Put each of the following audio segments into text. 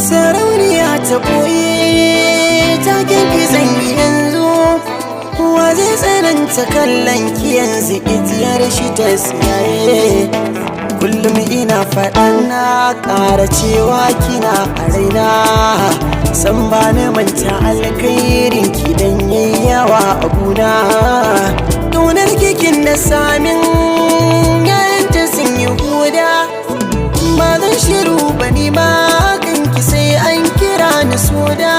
Sarauniya ta ɓoye ta girki zan yi yanzu, wa zai tsananta kallon ki yanzu itiyar shi ta siyaye. Kullum ina faɗan na ƙara cewa kina a raina, san ba na manta alkhairin ki dan yayi yawa a guna. Ƙaunar kikin na samin yayanta sun yi huda, ba zan shiru ba ni ma kanki sai an kira ni soda.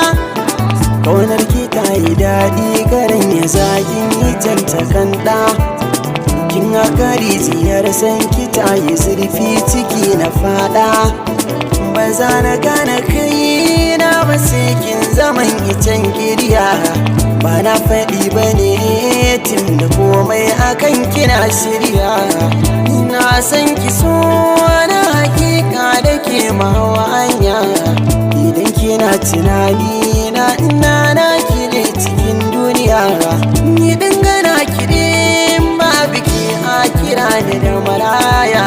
Ƙaunar ki ta yi daɗi garin ya zagin yi tantakanda, kin haka rijiyar san ki ta yi zurfi ciki na fada. Ba za na gane kai na ba sai kin zaman icen kirya, ba na faɗi ba ne tun da komai akan kina shirya. Na san ki so na hakika da ke mawa hanya, idan kina tunani na ina na ki ne cikin duniya. Ni dangana ki ne ba biki a kira ni da maraya,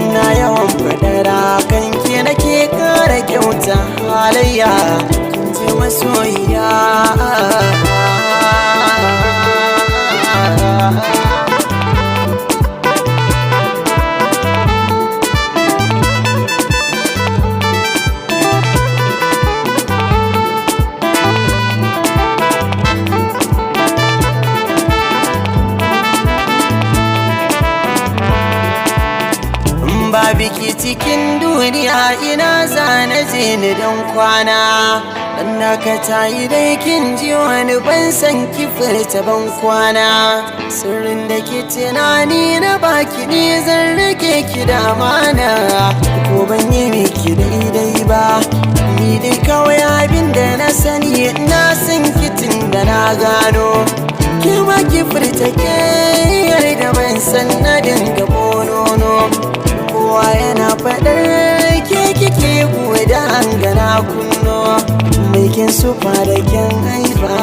ina yawan fadara kan ki nake kara kyauta halayya. Kin ce masoyiya ba biki cikin duniya ina zana je ni don kwana. Dan naka tayi dai kin ji wani ban san ki furta ban kwana. Sirrin da ke tunani na baki ne zan rike ki da amana, ko ban yi miki daidai ba ni dai kawai abin da na sani na san ki tun da na gano. Ki ma ki furta ke da ban san na dinga bonono, kowa yana faɗar ke kike guda an gana kunno. Mai kin sufa da kin haifa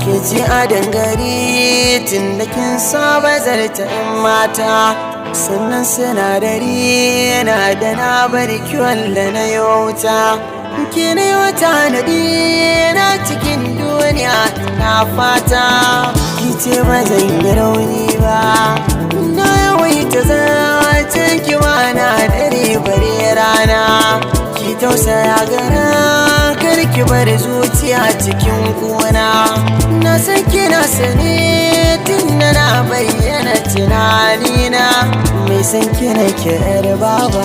ke ji a dangare tun da kin saba zarta in mata. Sannan sinadari yana da na bari kiwon da na yauta, ke na yauta na na cikin duniya na fata. Ki ce ba zan yi rauni ba, na yawaita zancen ki ma na dare bare rana. Ki tausaya gara kar ki bar zuciya cikin kuna, na san kina sane tun da na bayyana tunanina. Mai san kina ki 'yar baba.